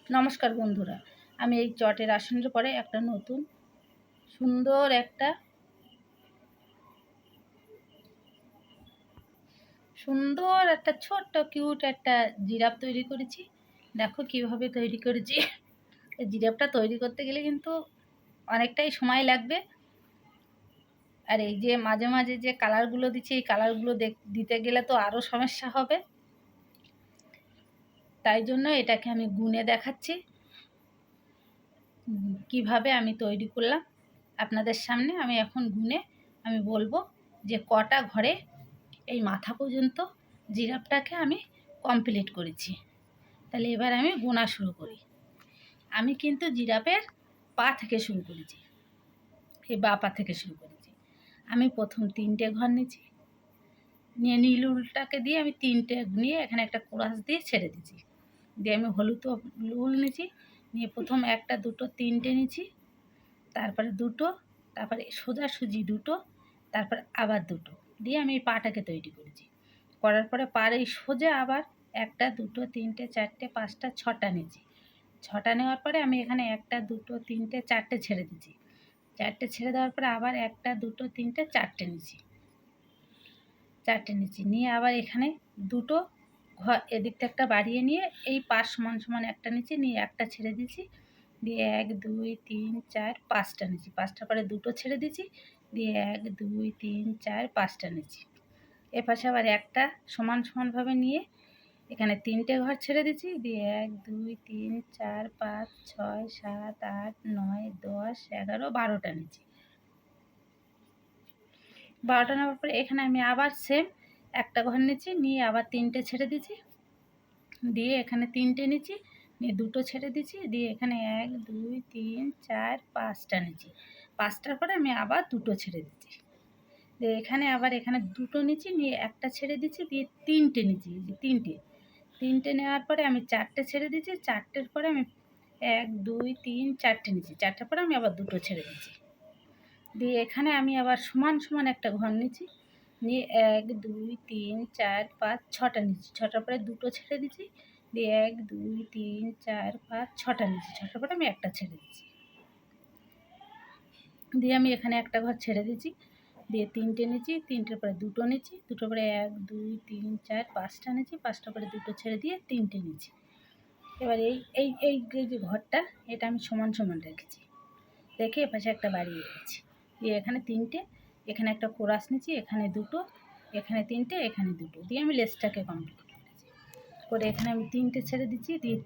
নমস্কার বন্ধুরা, আমি এই চটের আসনের পরে একটা নতুন সুন্দর একটা ছোট্ট কিউট একটা জিরাফ তৈরি করেছি। দেখো কিভাবে তৈরি করেছি। এই জিরাফটা তৈরি করতে গেলে কিন্তু অনেকটাই সময় লাগবে। আর এই যে মাঝে মাঝে যে কালারগুলো দিচ্ছি, এই কালারগুলো দিতে গেলে তো আরও সমস্যা হবে। তাই জন্য এটাকে আমি গুনে দেখাচ্ছি কিভাবে আমি তৈরি করলাম। আপনাদের সামনে আমি এখন গুনে আমি বলবো যে কটা ঘরে এই মাথা পর্যন্ত জিরাফটাকে আমি কমপ্লিট করেছি। তাহলে এবার আমি গোনা শুরু করি। আমি কিন্তু জিরাফের পা থেকে শুরু করেছি, এই বা পা থেকে শুরু করেছি। আমি প্রথম 3টে ঘর নিয়েছি, নিয়ে নীলুলটাকে দিয়ে আমি 3টে নিয়ে এখানে একটা কোরাস দিয়ে ছেড়ে দিয়েছি। দিয়ে আমি হলুদ উল নিয়েছি, নিয়ে প্রথম 1টা 2টো 3টে নিয়েছি, তারপরে 2টো, তারপরে সোজাসুজি 2টো, তারপর আবার 2টো দিয়ে আমি এই পাটাকে তৈরি করেছি। করার পরে পার এই সোজা আবার 1টা 2টো 3টে 4টে 5টা 6টা নিয়েছি। 6টা নেওয়ার পরে আমি এখানে 1টা 2টো 3টে 4টে ছেড়ে দিয়েছি। 4টে ছেড়ে দেওয়ার পরে আবার 1টা 2টো 3টে 4টে নিয়েছি। 4টে নিয়েছি, নিয়ে আবার এখানে 2টো ঘর এদিক থেকে একটা বাড়িয়ে নিয়ে এই পাশ সমান সমান একটা নিয়েছি, নিয়ে একটা ছেড়ে দিয়েছি। দিয়ে 1 2 3 4 5টা নিয়েছি। 5টার পরে 2টো ছেড়ে দিয়েছি, দিয়ে 1 2 3 4 5টা নিয়েছি। এপাশে আবার একটা সমান সমানভাবে নিয়ে এখানে 3টে ঘর ছেড়ে দিয়েছি, দিয়ে 1 2 3 4 5 6 7 8 9 10 11 12টা নিয়েছি। 12টা নেওয়ার পরে এখানে আমি আবার সেম একটা ঘর নিয়েছি, নিয়ে আবার 3টে ছেড়ে দিয়েছি, দিয়ে এখানে 3টে নিয়েছি, নিয়ে 2টো ছেড়ে দিয়েছি, দিয়ে এখানে 1 2 3 4 5টা নিয়েছি। 5টার পরে আমি আবার 2টো ছেড়ে দিচ্ছি, দিয়ে এখানে আবার এখানে 2টো নিয়েছি, নিয়ে একটা ছেড়ে দিচ্ছি, দিয়ে 3টে নিয়েছি। 3টে নেওয়ার পরে আমি 4টে ছেড়ে দিচ্ছি। 4টের পরে আমি 1 2 3 4টে নিয়েছি। 4টার পরে আমি আবার 2টো ছেড়ে দিচ্ছি, দিয়ে এখানে আমি আবার সমান সমান একটা ঘর নিয়েছি, নিয়ে 1 2 3 4 5 6টা নিয়েছি। 6টার পরে 2টো ছেড়ে দিচ্ছি, দিয়ে 1 2 3 4 5 6টা নিয়েছি। 6টার পরে আমি একটা ছেড়ে দিচ্ছি, দিয়ে আমি এখানে একটা ঘর ছেড়ে দিচ্ছি, দিয়ে 3টে নিয়েছি। 3টের পরে 2টো নিয়েছি। 2টোর পরে 1 2 3 4 5টা নিয়েছি। 5টার পরে 2টো ছেড়ে দিয়ে 3টে নিয়েছি। এবার এই এই এই যে ঘরটা, এটা আমি সমান সমান রেখেছি, রেখে এপাশে একটা বাড়িয়ে রেখেছি। দিয়ে এখানে 3টে, এখানে একটা কোরাস নিয়েছি, এখানে 2টো, এখানে 3টে, এখানে 2টো দিয়ে আমি লেসটাকে কমপ্লিট করেছি। করে এখানে আমি 3টে ছেড়ে দিচ্ছি, দিয়ে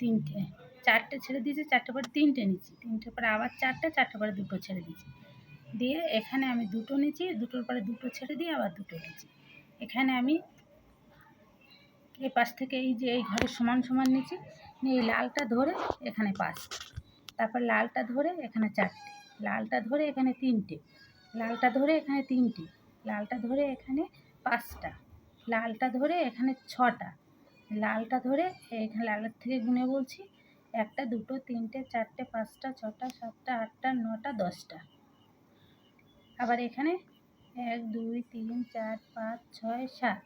4টে ছেড়ে দিয়েছি। 4টে পরে 3টে নিচ্ছি, 3টের পরে আবার 4টে, 4টে পরে 2টো ছেড়ে দিচ্ছি, দিয়ে এখানে আমি 2টো নিচ্ছি। 2টোর পরে 2টো ছেড়ে দিয়ে আবার 2টো নিচ্ছি। এখানে আমি এই পাশ থেকে এই যে এই ঘরের সমান সমান নিচ্ছি, নিয়ে এই লালটা ধরে এখানে 5টা, তারপর লালটা ধরে এখানে 4টে, লালটা ধরে এখানে 3টে, লালটা ধরে এখানে 3টে, লালটা ধরে এখানে 5টা, লালটা ধরে এখানে 6টা, লালটা ধরে এখানে লালের থেকে গুনে বলছি 1টা 2টো 3টে 4টে 5টা 6টা 7টা 8টা 9টা 10টা। আবার এখানে 1 2 3 4 5 6 7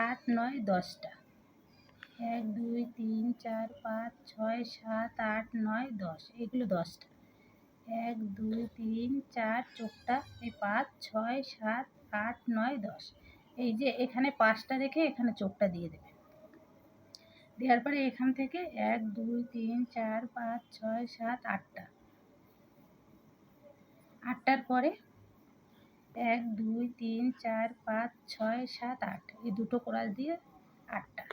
8 9 10টা। 1 2 3 4 5 6 7 8 9 10, এগুলো 10টা। 1 2 3 4 চোখটা এই 5 6 7 8 9 10, এই যে এখানে 5টা রেখে এখানে চোখটা দিয়ে দেবে। দেওয়ার পরে এখান থেকে 1 2 3 4 5 6 7 8টা, 8টার পরে 1 2 3 4 5 6 7 8, এই 2টো কোরাস দিয়ে 8টা।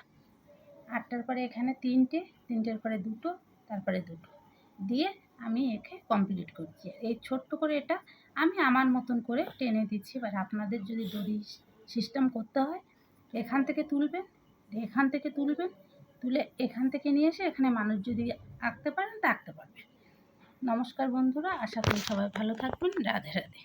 8টার পরে এখানে 3টে, 3টের পরে 2টো, তারপরে 2টো দিয়ে আমি একে কমপ্লিট করছি। এই ছোট্ট করে এটা আমি আমার মতন করে টেনে দিচ্ছি। এবার আপনাদের যদি দড়ি সিস্টেম করতে হয়, এখান থেকে তুলবেন, এখান থেকে তুলবেন, তুলে এখান থেকে নিয়ে এসে এখানে মানুষ যদি আঁকতে পারেন তা আঁকতে পারবেন। নমস্কার বন্ধুরা, আশা করি সবাই ভালো থাকবেন। রাধে রাধে।